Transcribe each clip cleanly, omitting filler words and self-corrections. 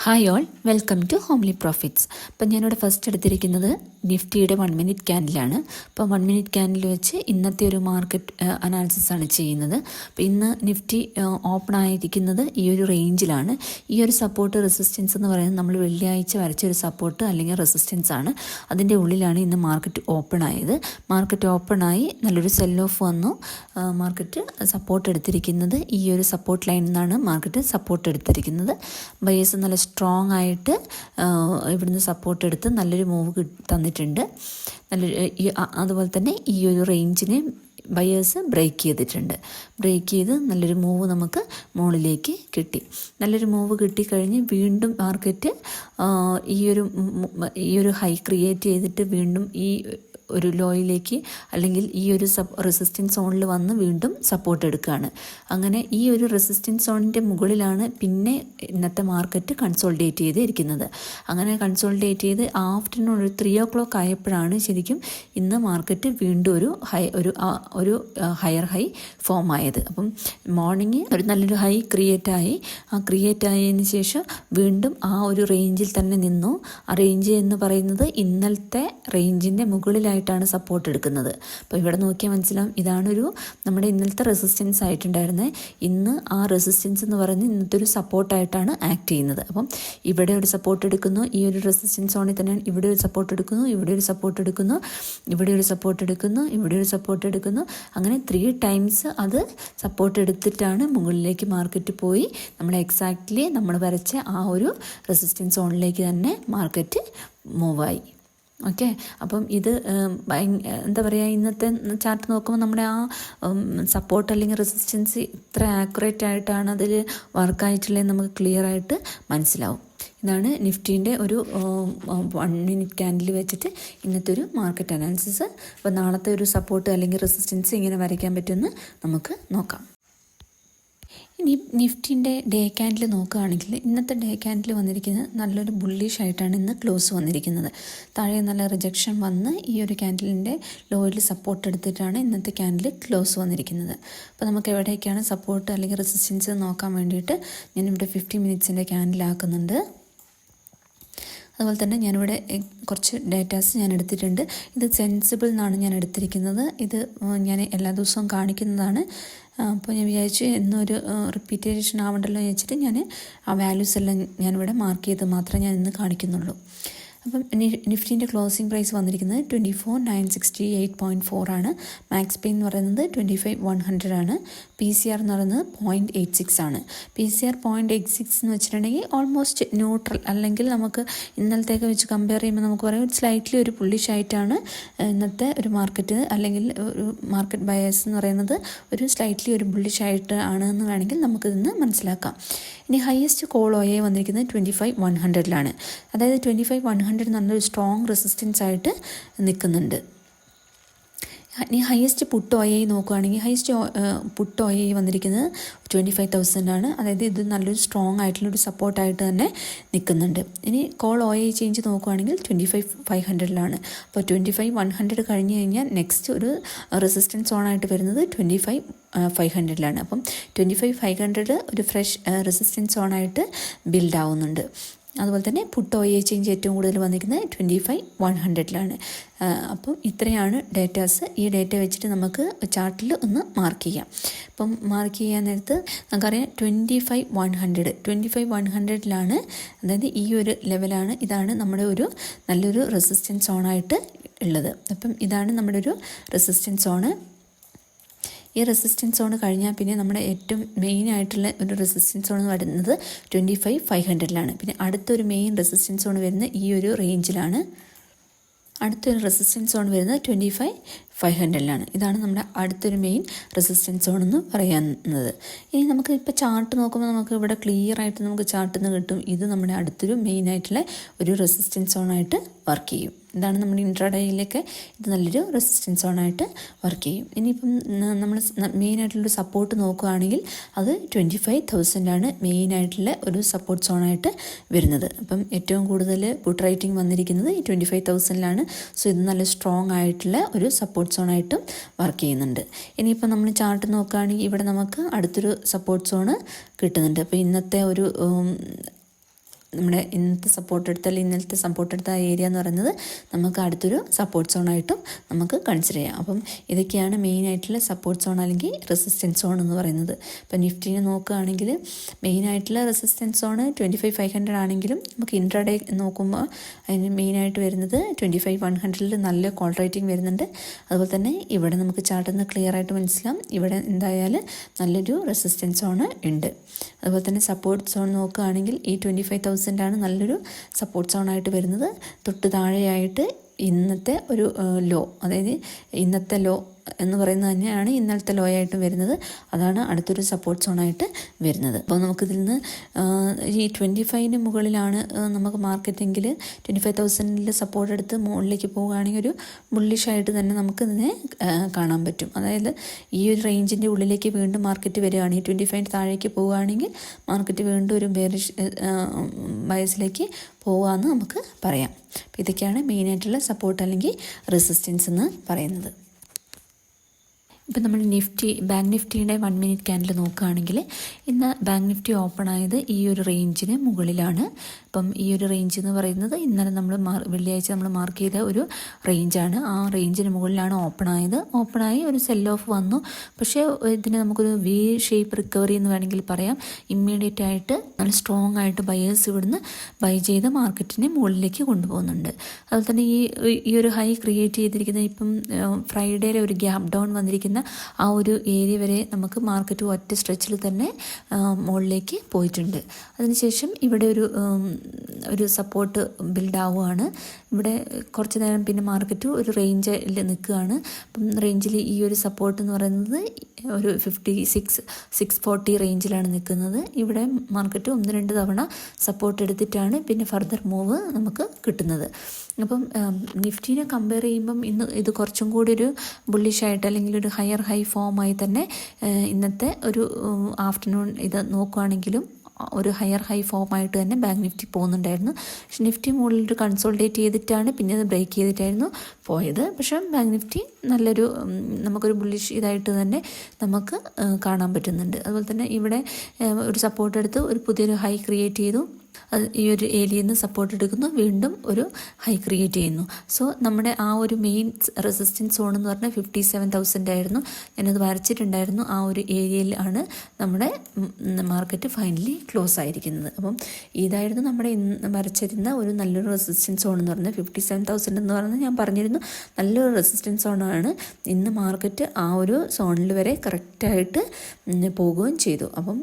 Hi all, welcome to homely profits. അപ്പം ഞാനിവിടെ first എടുത്തിരിക്കുന്നത് നിഫ്റ്റിയുടെ 1 മിനിറ്റ് ക്യാൻഡിലാണ്. അപ്പോൾ 1 മിനിറ്റ് ക്യാൻഡിൽ വെച്ച് ഇന്നത്തെ ഒരു മാർക്കറ്റ് അനാലിസിസ് ആണ് ചെയ്യുന്നത്. അപ്പോൾ ഇന്ന് നിഫ്റ്റി ഓപ്പൺ ആയിരിക്കുന്നത് ഈ ഒരു റേഞ്ചിലാണ്. ഈ ഒരു സപ്പോർട്ട് റെസിസ്റ്റൻസ് എന്ന് പറയുന്നത് നമ്മൾ വെള്ളിയാഴ്ച വരച്ച ഒരു സപ്പോർട്ട് അല്ലെങ്കിൽ റെസിസ്റ്റൻസ് ആണ്. അതിൻ്റെ ഉള്ളിലാണ് ഇന്ന് മാർക്കറ്റ് ഓപ്പൺ ആയത്. മാർക്കറ്റ് ഓപ്പൺ ആയി നല്ലൊരു സെൽ ഓഫ് വന്നു. മാർക്കറ്റ് സപ്പോർട്ട് എടുത്തിരിക്കുന്നത് ഈ ഒരു സപ്പോർട്ട് ലൈനിൽ നിന്നാണ് മാർക്കറ്റ് സപ്പോർട്ട് എടുത്തിരിക്കുന്നത്. ബയേഴ്സ് നല്ല സ്ട്രോങ് ആയിട്ട് ഇവിടുന്ന് സപ്പോർട്ട് എടുത്ത് നല്ലൊരു മൂവ് തന്നിട്ടുണ്ട്. അതുപോലെ തന്നെ ഈ ഒരു റേഞ്ചിനെ ബയേഴ്സ് ബ്രേക്ക് ചെയ്തിട്ടുണ്ട്. ബ്രേക്ക് ചെയ്ത് നല്ലൊരു മൂവ് നമുക്ക് മുകളിലേക്ക് കിട്ടി. നല്ലൊരു മൂവ് കിട്ടിക്കഴിഞ്ഞ് വീണ്ടും മാർക്കറ്റ് ഈ ഒരു ഹൈ ക്രിയേറ്റ് ചെയ്തിട്ട് വീണ്ടും ഈ ഒരു ലോയിലേക്ക് അല്ലെങ്കിൽ ഈ ഒരു റെസിസ്റ്റൻസ് സോണിൽ വന്ന് വീണ്ടും സപ്പോർട്ട് എടുക്കുകയാണ്. അങ്ങനെ ഈ ഒരു റെസിസ്റ്റൻസ് സോണിൻ്റെ മുകളിലാണ് പിന്നെ ഇന്നത്തെ മാർക്കറ്റ് കൺസോൾഡേറ്റ് ചെയ്ത് ഇരിക്കുന്നത്. അങ്ങനെ കൺസോൾഡേറ്റ് ചെയ്ത് ആഫ്റ്റർനൂൺ ഒരു 3 o'clock ആയപ്പോഴാണ് ശരിക്കും ഇന്ന് മാർക്കറ്റ് വീണ്ടും ഒരു ഹയർ ഹൈ ഫോം ആയത്. അപ്പം മോർണിംഗ് ഒരു നല്ലൊരു ഹൈ ക്രിയേറ്റ് ആയതിന് ശേഷം വീണ്ടും ആ ഒരു റേഞ്ചിൽ തന്നെ നിന്നു. ആ റേഞ്ച് എന്ന് പറയുന്നത് ഇന്നലത്തെ റേഞ്ചിൻ്റെ മുകളിലായിട്ടാണ് സപ്പോർട്ട് എടുക്കുന്നത്. അപ്പോൾ ഇവിടെ നോക്കിയാൽ മനസ്സിലാവും, നമ്മുടെ ഇന്നലത്തെ റെസിസ്റ്റൻസ് ആയിട്ടുണ്ടായിരുന്നത്. ഇന്ന് ആ റെസിസ്റ്റൻസ് എന്ന് പറയുന്നത് ഇന്നത്തെ ഒരു സപ്പോർട്ടായിട്ടാണ് ആക്ട് ചെയ്യുന്നത്. അപ്പം ഇവിടെ ഒരു സപ്പോർട്ട് എടുക്കുന്നു, ഈ ഒരു റെസിസ്റ്റൻസ് സോണിൽ തന്നെ ഇവിടെ ഒരു സപ്പോർട്ട് എടുക്കുന്നു, ഇവിടെ ഒരു സപ്പോർട്ട് എടുക്കുന്നു, ഇവിടെ ഒരു സപ്പോർട്ട് എടുക്കുന്നു, ഇവിടെ ഒരു സപ്പോർട്ട് എടുക്കുന്നു. അങ്ങനെ 3 times അത് സപ്പോർട്ട് എടുത്തിട്ടാണ് മുകളിലേക്ക് മാർക്കറ്റ് പോയി എക്സാക്ട്ലി നമ്മൾ വരച്ച ആ ഒരു റെസിസ്റ്റൻസ് സോണിലേക്ക് തന്നെ മാർക്കറ്റ് മൂവായി. ഓക്കെ, അപ്പം ഇത് എന്താ പറയുക, ഇന്നത്തെ ചാർട്ട് നോക്കുമ്പോൾ നമ്മുടെ ആ സപ്പോർട്ട് അല്ലെങ്കിൽ റെസിസ്റ്റൻസ് ഇത്ര ആക്യുറേറ്റ് ആയിട്ടാണ് അതിൽ വർക്കായിട്ടുള്ളത് നമുക്ക് ക്ലിയർ ആയിട്ട് മനസ്സിലാവും. ഇതാണ് നിഫ്റ്റീൻ്റെ ഒരു 1 മിനിറ്റ് ക്യാൻഡിൽ വെച്ചിട്ട് ഇന്നത്തെ ഒരു മാർക്കറ്റ് അനാലിസിസ്. അപ്പോൾ നാളത്തെ ഒരു സപ്പോർട്ട് അല്ലെങ്കിൽ റെസിസ്റ്റൻസ് ഇങ്ങനെ വരയ്ക്കാൻ പറ്റുമെന്ന് നമുക്ക് നോക്കാം. ഇനി നിഫ്റ്റിൻ്റെ ഡേ ക്യാൻഡിൽ നോക്കുകയാണെങ്കിൽ ഇന്നത്തെ ഡേ ക്യാൻഡിൽ വന്നിരിക്കുന്നത് നല്ലൊരു ബുള്ളിഷ് ആയിട്ടാണ് ഇന്ന് ക്ലോസ് വന്നിരിക്കുന്നത്. താഴെ നല്ല റിജക്ഷൻ വന്ന് ഈ ഒരു ക്യാൻഡിലിൻ്റെ ലോയിൽ സപ്പോർട്ട് എടുത്തിട്ടാണ് ഇന്നത്തെ ക്യാൻഡിൽ ക്ലോസ് വന്നിരിക്കുന്നത്. അപ്പോൾ നമുക്ക് എവിടേക്കാണ് സപ്പോർട്ട് അല്ലെങ്കിൽ റെസിസ്റ്റൻസ് നോക്കാൻ വേണ്ടിയിട്ട് ഞാനിവിടെ 50 മിനിറ്റ്സിൻ്റെ ക്യാൻഡിലാക്കുന്നുണ്ട്. അതുപോലെ തന്നെ ഞാനിവിടെ കുറച്ച് ഡേറ്റാസ് ഞാൻ എടുത്തിട്ടുണ്ട്. ഇത് സെൻസിബിൾ എന്നാണ് ഞാൻ എടുത്തിരിക്കുന്നത്. ഇത് ഞാൻ എല്ലാ ദിവസവും കാണിക്കുന്നതാണ്. അപ്പോൾ ഞാൻ വിചാരിച്ചു എന്നൊരു റിപ്പീറ്റേഷൻ ആവണ്ടല്ലോ എന്ന് വെച്ചിട്ട് ഞാൻ ആ വാല്യൂസ് എല്ലാം ഞാനിവിടെ മാർക്ക് ചെയ്ത് മാത്രമേ ഞാൻ ഇന്ന് കാണിക്കുന്നുള്ളൂ. അപ്പം നിഫ്റ്റീൻ്റെ ക്ലോസിംഗ് പ്രൈസ് വന്നിരിക്കുന്നത് 24,968.4 ആണ്. മാക്സ് പേ എന്ന് പറയുന്നത് 25,100 ആണ്. PCR എന്ന് പറയുന്നത് 0.86 ആണ്. PCR 0.86 എന്ന് വെച്ചിട്ടുണ്ടെങ്കിൽ ഓൾമോസ്റ്റ് ന്യൂട്രൽ, അല്ലെങ്കിൽ നമുക്ക് ഇന്നലത്തേക്ക് വെച്ച് കമ്പയർ ചെയ്യുമ്പോൾ നമുക്ക് പറയാം സ്ലൈറ്റ്ലി ഒരു പുള്ളിഷ് ആയിട്ടാണ് ഇന്നത്തെ ഒരു മാർക്കറ്റ്, അല്ലെങ്കിൽ ഒരു മാർക്കറ്റ് ബയേഴ്സ് എന്ന് പറയുന്നത് ഒരു സ്ലൈറ്റ്ലി ഒരു ബുള്ളിഷ് ആയിട്ട് ആണ് എന്ന് വേണമെങ്കിൽ നമുക്കിന്ന് മനസ്സിലാക്കാം. ഇനി ഹയസ്റ്റ് കോൾ OA വന്നിരിക്കുന്നത് 25,100 അതായത് 25,100 നല്ലൊരു സ്ട്രോങ് റെസിസ്റ്റൻസ് ആയിട്ട് നിൽക്കുന്നുണ്ട്. ഇനി ഹയസ്റ്റ് പുട്ട് OA നോക്കുകയാണെങ്കിൽ ഹയസ്റ്റ് പുട്ട് OA വന്നിരിക്കുന്നത് 25,000 ആണ്. അതായത് ഇത് നല്ലൊരു സ്ട്രോങ് ആയിട്ടുള്ളൊരു സപ്പോർട്ടായിട്ട് തന്നെ നിൽക്കുന്നുണ്ട്. ഇനി കോൾ OA ചേഞ്ച് നോക്കുകയാണെങ്കിൽ 25,500 അപ്പോൾ 25,100 കഴിഞ്ഞ് കഴിഞ്ഞാൽ നെക്സ്റ്റ് ഒരു റെസിസ്റ്റൻസ് സോണായിട്ട് വരുന്നത് 25,500 അപ്പം 25,500 ഒരു ഫ്രഷ് റെസിസ്റ്റൻസ് സോണായിട്ട് ബിൽഡ് ആവുന്നുണ്ട്. അതുപോലെ തന്നെ പുട്ട് OA ചേഞ്ച് ഏറ്റവും കൂടുതൽ വന്നിരിക്കുന്നത് 25,100 അപ്പം ഇത്രയാണ് ഡേറ്റാസ്. ഈ ഡേറ്റ വെച്ചിട്ട് നമുക്ക് ചാർട്ടിൽ ഒന്ന് മാർക്ക് ചെയ്യാം. അപ്പം മാർക്ക് ചെയ്യാൻ നേരത്ത് നമുക്കറിയാം 25,100 അതായത് ഈ ഒരു ലെവലാണ്. ഇതാണ് നമ്മുടെ ഒരു നല്ലൊരു റെസിസ്റ്റൻസ് സോണായിട്ട് ഉള്ളത്. അപ്പം ഇതാണ് നമ്മുടെ ഒരു റെസിസ്റ്റൻസ് സോണ്. ഈ റെസിസ്റ്റൻസ് സോൺ കഴിഞ്ഞാൽ പിന്നെ നമ്മുടെ ഏറ്റവും മെയിൻ ആയിട്ടുള്ള ഒരു റെസിസ്റ്റൻസ് സോൺ വരുന്നത് 25,500 പിന്നെ അടുത്തൊരു മെയിൻ റെസിസ്റ്റൻസ് സോൺ വരുന്നത് ഈ ഒരു റേഞ്ചിലാണ്. അടുത്തൊരു റെസിസ്റ്റൻസ് സോൺ വരുന്നത് 25,500 ഇതാണ് നമ്മുടെ അടുത്തൊരു മെയിൻ റെസിസ്റ്റൻസ് സോൺ എന്ന് പറയുന്നത്. ഇനി നമുക്ക് ഇപ്പോൾ ചാർട്ട് നോക്കുമ്പോൾ നമുക്ക് ഇവിടെ ക്ലിയർ ആയിട്ട് നമുക്ക് ചാർട്ടിൽ നിന്ന് കിട്ടും ഇത് നമ്മുടെ അടുത്തൊരു മെയിൻ ആയിട്ടുള്ള ഒരു റെസിസ്റ്റൻസ് സോണായിട്ട് വർക്ക് ചെയ്യും. ഇതാണ് നമ്മുടെ ഇൻട്രാഡേയിലൊക്കെ ഇത് നല്ലൊരു റെസിസ്റ്റൻസ് സോണായിട്ട് വർക്ക് ചെയ്യും. ഇനിയിപ്പം നമ്മൾ മെയിനായിട്ടുള്ളൊരു സപ്പോർട്ട് നോക്കുകയാണെങ്കിൽ അത് 25,000 മെയിനായിട്ടുള്ള ഒരു സപ്പോർട്ട് സോണായിട്ട് വരുന്നത്. അപ്പം ഏറ്റവും കൂടുതൽ പുട്ട് റേറ്റിംഗ് വന്നിരിക്കുന്നത് ഈ 25,000 സോ ഇത് നല്ല സ്ട്രോങ് ആയിട്ടുള്ള ഒരു സപ്പോർട്ട് സോണായിട്ടും വർക്ക് ചെയ്യുന്നുണ്ട്. ഇനിയിപ്പോൾ നമ്മൾ ചാർട്ട് നോക്കുകയാണെങ്കിൽ ഇവിടെ നമുക്ക് അടുത്തൊരു സപ്പോർട്ട് സോണ് കിട്ടുന്നുണ്ട്. അപ്പോൾ ഇന്നത്തെ ഒരു നമ്മുടെ ഇന്നത്തെ സപ്പോർട്ട് എടുത്താൽ ഇന്നലത്തെ സപ്പോർട്ട് എടുത്ത ഏരിയ എന്ന് പറയുന്നത് നമുക്ക് അടുത്തൊരു സപ്പോർട്ട് സോണായിട്ടും നമുക്ക് കൺസിഡർ ചെയ്യാം. അപ്പം ഇതൊക്കെയാണ് മെയിനായിട്ടുള്ള സപ്പോർട്ട് സോൺ അല്ലെങ്കിൽ റെസിസ്റ്റൻസ് സോൺ എന്ന് പറയുന്നത്. ഇപ്പം നിഫ്റ്റിനെ നോക്കുകയാണെങ്കിൽ മെയിനായിട്ടുള്ള റെസിസ്റ്റൻസ് സോൺ 25,500 ആണെങ്കിലും നമുക്ക് ഇൻട്രാഡേ നോക്കുമ്പോൾ അതിന് മെയിനായിട്ട് വരുന്നത് 25,100 നല്ല കോൾ റേറ്റിംഗ് വരുന്നുണ്ട്. അതുപോലെ തന്നെ ഇവിടെ നമുക്ക് ചാർട്ടിൽ നിന്ന് ക്ലിയർ ആയിട്ട് മനസ്സിലാവും ഇവിടെ എന്തായാലും നല്ലൊരു റെസിസ്റ്റൻസ് സോൺ ഉണ്ട്. അതുപോലെ തന്നെ സപ്പോർട്ട് സോൺ നോക്കുകയാണെങ്കിൽ ഈ 25,000 ആണ് നല്ലൊരു സപ്പോർട്ട് സോണായിട്ട് വരുന്നത്. തൊട്ട് താഴെയായിട്ട് ഇന്നത്തെ ഒരു ലോ, അതായത് ഇന്നത്തെ ലോ എന്ന് പറയുന്നത് തന്നെയാണ് ഇന്നലത്തെ ലോ ആയിട്ട് വരുന്നത്. അതാണ് അടുത്തൊരു സപ്പോർട്ട് സോണായിട്ട് വരുന്നത്. അപ്പോൾ നമുക്കിതിൽ നിന്ന് ഈ 25 മുകളിലാണ് നമുക്ക് മാർക്കറ്റെങ്കിൽ 25,000 സപ്പോർട്ട് എടുത്ത് മുകളിലേക്ക് പോവുകയാണെങ്കിൽ ഒരു ബുള്ളിഷായിട്ട് തന്നെ നമുക്കിതിനെ കാണാൻ പറ്റും. അതായത് ഈ ഒരു റേഞ്ചിൻ്റെ ഉള്ളിലേക്ക് വീണ്ടും മാർക്കറ്റ് വരികയാണെങ്കിൽ 25 താഴേക്ക് പോവുകയാണെങ്കിൽ മാർക്കറ്റ് വീണ്ടും ഒരു ബെയറിഷ് ബയസിലേക്ക് പോകാമെന്ന് നമുക്ക് പറയാം. അപ്പോൾ ഇതൊക്കെയാണ് മെയിനായിട്ടുള്ള സപ്പോർട്ട് അല്ലെങ്കിൽ റെസിസ്റ്റൻസ് എന്ന് പറയുന്നത്. ഇപ്പം നമ്മൾ ബാങ്ക് നിഫ്റ്റിയുടെ 1 മിനിറ്റ് ക്യാൻഡിൽ നോക്കുകയാണെങ്കിൽ ഇന്ന് ബാങ്ക് നിഫ്റ്റി ഓപ്പൺ ആയത് ഈ ഒരു റേഞ്ചിന് മുകളിലാണ്. അപ്പം ഈ ഒരു റേഞ്ച് എന്ന് പറയുന്നത് ഇന്നലെ നമ്മൾ വെള്ളിയാഴ്ച നമ്മൾ മാർക്ക് ചെയ്ത ഒരു റേഞ്ചാണ്. ആ റേഞ്ചിന് മുകളിലാണ് ഓപ്പണായി ഒരു സെൽ ഓഫ് വന്നു. പക്ഷേ ഇതിന് നമുക്കൊരു വി ഷേപ്പ് റിക്കവറി എന്ന് വേണമെങ്കിൽ പറയാം. ഇമ്മീഡിയറ്റ് ആയിട്ട് നല്ല സ്ട്രോങ് ആയിട്ട് ബയേഴ്സ് ഇവിടുന്ന് ബൈ ചെയ്ത് മാർക്കറ്റിനെ മുകളിലേക്ക് കൊണ്ടുപോകുന്നുണ്ട്. അതുപോലെ തന്നെ ഈ ഒരു ഹൈ ക്രിയേറ്റ് ചെയ്തിരിക്കുന്ന ഇപ്പം ഫ്രൈഡേയിലെ ഒരു ഗ്യാപ്പ് ഡൗൺ വന്നിരിക്കുന്ന ആ ഒരു ഏരിയ വരെ നമുക്ക് മാർക്കറ്റ് ഒറ്റ സ്ട്രെച്ചിൽ തന്നെ മുകളിലേക്ക് പോയിട്ടുണ്ട്. അതിനുശേഷം ഇവിടെ ഒരു സപ്പോർട്ട് ബിൽഡ് ആവുകയാണ്. ഇവിടെ കുറച്ച് നേരം പിന്നെ മാർക്കറ്റ് ഒരു റേഞ്ചിൽ നിൽക്കുകയാണ്. അപ്പം റേഞ്ചിൽ ഈ ഒരു സപ്പോർട്ട് എന്ന് പറയുന്നത് ഒരു 640 റേഞ്ചിലാണ് നിൽക്കുന്നത്. ഇവിടെ മാർക്കറ്റ് 1-2 തവണ സപ്പോർട്ട് എടുത്തിട്ടാണ് പിന്നെ ഫർദർ മൂവ് നമുക്ക് കിട്ടുന്നത്. അപ്പം നിഫ്റ്റിനെ കമ്പയർ ചെയ്യുമ്പം ഇന്ന് ഇത് കുറച്ചും കൂടി ഒരു ബുള്ളിഷായിട്ട് അല്ലെങ്കിൽ ഒരു ഹൈ ഫോമായി തന്നെ ഇന്നത്തെ ഒരു ആഫ്റ്റർനൂൺ ഇത് നോക്കുകയാണെങ്കിലും ഒരു ഹൈ ഫോമായിട്ട് തന്നെ ബാങ്ക് നിഫ്റ്റി പോകുന്നുണ്ടായിരുന്നു. പക്ഷെ നിഫ്റ്റി മുകളിലൊരു കൺസോൾട്ടേറ്റ് ചെയ്തിട്ടാണ് പിന്നെ അത് ബ്രേക്ക് ചെയ്തിട്ടായിരുന്നു പോയത്. പക്ഷേ ബാങ്ക് നിഫ്റ്റി നല്ലൊരു നമുക്കൊരു ബുള്ളിഷ് ഇതായിട്ട് തന്നെ നമുക്ക് കാണാൻ പറ്റുന്നുണ്ട്. അതുപോലെ തന്നെ ഇവിടെ ഒരു സപ്പോർട്ട് എടുത്ത് ഒരു പുതിയൊരു ഹൈ ക്രിയേറ്റ് ചെയ്തു. ഈ ഒരു ഏരിയയിൽ നിന്ന് സപ്പോർട്ട് എടുക്കുന്നു, വീണ്ടും ഒരു ഹൈ ക്രിയേറ്റ് ചെയ്യുന്നു. സോ നമ്മുടെ ആ ഒരു മെയിൻ റെസിസ്റ്റൻസ് സോൺ എന്ന് പറഞ്ഞാൽ 57,000 ആയിരുന്നു. ഞാനത് വരച്ചിട്ടുണ്ടായിരുന്നു. ആ ഒരു ഏരിയയിൽ ആണ് നമ്മുടെ മാർക്കറ്റ് ഫൈനലി ക്ലോസ് ആയിരിക്കുന്നത്. അപ്പം ഇതായിരുന്നു നമ്മുടെ ഇന്ന് വരച്ചിരുന്ന ഒരു നല്ലൊരു റെസിസ്റ്റൻസ് സോൺ എന്ന് പറഞ്ഞാൽ 57,000 എന്ന് പറഞ്ഞാൽ ഞാൻ പറഞ്ഞിരുന്നു നല്ലൊരു റെസിസ്റ്റൻസ് സോണാണ്. ഇന്ന് മാർക്കറ്റ് ആ ഒരു സോണിൽ വരെ കറക്റ്റായിട്ട് പോകുകയും ചെയ്തു. അപ്പം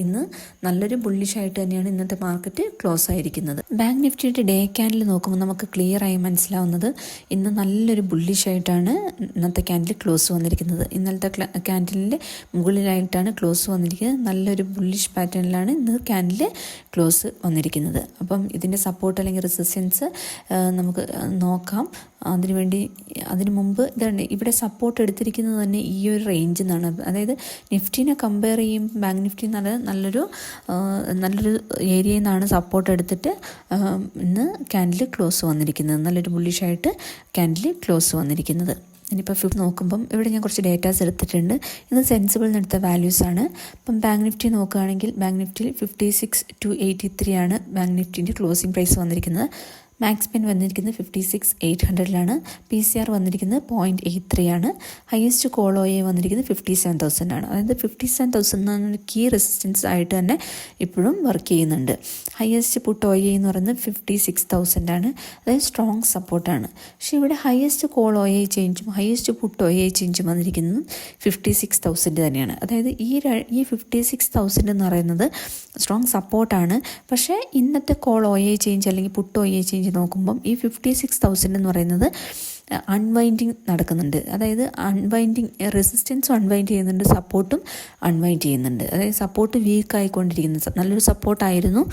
ഇന്ന് നല്ലൊരു ബുള്ളിഷായിട്ട് തന്നെയാണ് ഇന്നത്തെ മാർക്കറ്റ് ക്ലോസ് ആയിരിക്കുന്നത്. ബാങ്ക് നിഫ്റ്റിയുടെ ഡേ ക്യാൻഡിൽ നോക്കുമ്പോൾ നമുക്ക് ക്ലിയർ ആയി മനസ്സിലാവുന്നത് ഇന്ന് നല്ലൊരു ബുള്ളിഷായിട്ടാണ് ഇന്നത്തെ ക്യാൻഡിൽ ക്ലോസ് വന്നിരിക്കുന്നത്. ഇന്നലത്തെ ക്യാൻഡിലിൻ്റെ മുകളിലായിട്ടാണ് ക്ലോസ് വന്നിരിക്കുന്നത്. നല്ലൊരു ബുള്ളിഷ് പാറ്റേണിലാണ് ഇന്ന് ക്യാൻഡിൽ ക്ലോസ് വന്നിരിക്കുന്നത്. അപ്പം ഇതിൻ്റെ സപ്പോർട്ട് അല്ലെങ്കിൽ റെസിസ്റ്റൻസ് നമുക്ക് നോക്കാം. അതിനു മുമ്പ് ഇതാണ് ഇവിടെ സപ്പോർട്ട് എടുത്തിരിക്കുന്നത് തന്നെ ഈ ഒരു റേഞ്ചിൽ നിന്നാണ്. അതായത് നിഫ്റ്റിനെ കമ്പയർ ചെയ്യുമ്പോൾ ബാങ്ക് നിഫ്റ്റി എന്ന് പറയുന്നത് നല്ലൊരു ഏരിയയിൽ നിന്നാണ് സപ്പോർട്ട് എടുത്തിട്ട് ഇന്ന് ക്യാൻഡിൽ ക്ലോസ് വന്നിരിക്കുന്നത്. നല്ലൊരു ബുള്ളിഷായിട്ട് ക്യാൻഡിൽ ക്ലോസ് വന്നിരിക്കുന്നത്. ഇനിയിപ്പോൾ നോക്കുമ്പം ഇവിടെ ഞാൻ കുറച്ച് ഡേറ്റാസ് എടുത്തിട്ടുണ്ട്. ഇത് സെൻസിബിൾ എടുത്ത വാല്യൂസാണ്. ഇപ്പം ബാങ്ക് നിഫ്റ്റി നോക്കുകയാണെങ്കിൽ ബാങ്ക് നിഫ്റ്റിയിൽ 56,283 ആണ് ബാങ്ക് നിഫ്റ്റിൻ്റെ ക്ലോസിംഗ് പ്രൈസ് വന്നിരിക്കുന്നത്. മാക്സ് പെൻ വന്നിരിക്കുന്നത് 56,800 PCR വന്നിരിക്കുന്നത് 0.83 ആണ്. ഹയസ്റ്റ് കോൾ OA വന്നിരിക്കുന്നത് 57,000 ആണ്. അതായത് 57,000 കീ റെസിസ്റ്റൻസ് ആയിട്ട് തന്നെ ഇപ്പോഴും വർക്ക് ചെയ്യുന്നുണ്ട്. ഹയസ്റ്റ് പുട്ട് OA എന്ന് പറയുന്നത് 56,000 ആണ്. അതായത് സ്ട്രോങ് സപ്പോർട്ടാണ്. പക്ഷേ ഇവിടെ ഹയസ്റ്റ് കോൾ OA ചേഞ്ചും ഹയസ്റ്റ് പുട്ട് OA ചേഞ്ചും വന്നിരിക്കുന്നത് 56,000 തന്നെയാണ്. അതായത് ഈ 56,000 എന്ന് പറയുന്നത് സ്ട്രോങ് സപ്പോർട്ടാണ്. പക്ഷേ ഇന്നത്തെ കോൾ OA ചേഞ്ച് അല്ലെങ്കിൽ പുട്ട് OA ചേഞ്ച് നോക്കുമ്പം ഈ 56,000 എന്ന് പറയുന്നത് അൺവൈൻഡിങ് നടക്കുന്നുണ്ട്. അതായത് റെസിസ്റ്റൻസും അൺവൈൻഡ് ചെയ്യുന്നുണ്ട്, സപ്പോർട്ടും അൺവൈൻഡ് ചെയ്യുന്നുണ്ട്. അതായത് സപ്പോർട്ട് വീക്ക് ആയിക്കൊണ്ടിരിക്കുന്നത്. നല്ലൊരു സപ്പോർട്ടായിരുന്നു,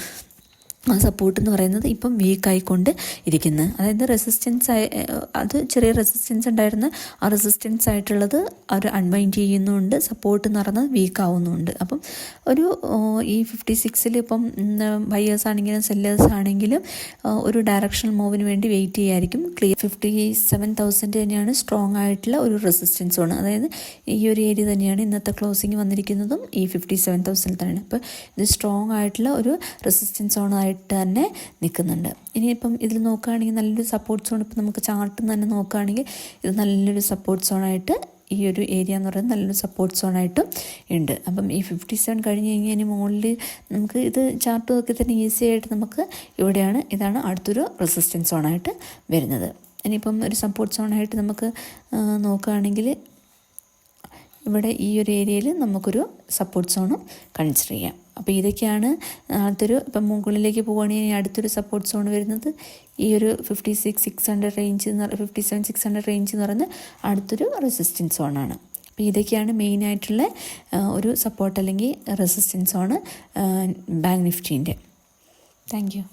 ആ സപ്പോർട്ട് എന്ന് പറയുന്നത് ഇപ്പം വീക്കായിക്കൊണ്ട് ഇരിക്കുന്നത്. അതായത് റെസിസ്റ്റൻസ് അത് ചെറിയ റെസിസ്റ്റൻസ് ഉണ്ടായിരുന്ന ആ റെസിസ്റ്റൻസ് ആയിട്ടുള്ളത് അവർ അൺവൈൻഡ് ചെയ്യുന്നുണ്ട്, സപ്പോർട്ട് എന്ന് പറയുന്നത് വീക്കാവുന്നുണ്ട്. അപ്പം ഒരു ഈ 56 ഇപ്പം ബയേഴ്സ് ആണെങ്കിലും സെല്ലേഴ്സ് ആണെങ്കിലും ഒരു ഡയറക്ഷണൽ മൂവിന് വേണ്ടി വെയിറ്റ് ചെയ്യായിരിക്കും. ക്ലിയർ 57,000 തന്നെയാണ് സ്ട്രോങ് ആയിട്ടുള്ള ഒരു റെസിസ്റ്റൻസ് സോൺ. അതായത് ഈ ഒരു ഏരിയ തന്നെയാണ് ഇന്നത്തെ ക്ലോസിങ് വന്നിരിക്കുന്നതും ഈ 57,000 തന്നെയാണ്. അപ്പോൾ ഇത് സ്ട്രോങ് ആയിട്ടുള്ള ഒരു റെസിസ്റ്റൻസ് സോൺ ആയിട്ട് തന്നെ നിൽക്കുന്നുണ്ട്. ഇനിയിപ്പം ഇതിൽ നോക്കുകയാണെങ്കിൽ നല്ലൊരു സപ്പോർട്ട് സോൺ, ഇപ്പം നമുക്ക് ചാർട്ടിൽ തന്നെ നോക്കുകയാണെങ്കിൽ ഇത് നല്ലൊരു സപ്പോർട്ട് സോണായിട്ട് ഈ ഒരു ഏരിയ എന്ന് പറയുന്നത് നല്ലൊരു സപ്പോർട്ട് സോണായിട്ടും ഉണ്ട്. അപ്പം ഈ 57 കഴിഞ്ഞ് കഴിഞ്ഞാൽ ഇനി മുകളിൽ നമുക്ക് ഇത് ചാർട്ട് നോക്കി തന്നെ ഈസി ആയിട്ട് നമുക്ക് ഇതാണ് അടുത്തൊരു റെസിസ്റ്റൻസ് സോണായിട്ട് വരുന്നത്. ഇനിയിപ്പം ഒരു സപ്പോർട്ട് സോണായിട്ട് നമുക്ക് നോക്കുകയാണെങ്കിൽ ഇവിടെ ഈ ഒരു ഏരിയയിൽ നമുക്കൊരു സപ്പോർട്ട് സോണും കൺസിഡർ ചെയ്യാം. അപ്പോൾ ഇതൊക്കെയാണ് ഇപ്പം മുകളിലേക്ക് പോവുകയാണെങ്കിൽ അടുത്തൊരു സപ്പോർട്ട് സോൺ വരുന്നത് ഈ ഒരു 56,600 റേഞ്ച് 57,600 റേഞ്ച് എന്ന് പറയുന്നത് അടുത്തൊരു റെസിസ്റ്റൻസ് സോണാണ്. അപ്പോൾ ഇതൊക്കെയാണ് മെയിനായിട്ടുള്ള ഒരു സപ്പോർട്ട് അല്ലെങ്കിൽ റെസിസ്റ്റൻസ് സോണ് ബാങ്ക് നിഫ്റ്റീൻ്റെ. Thank U.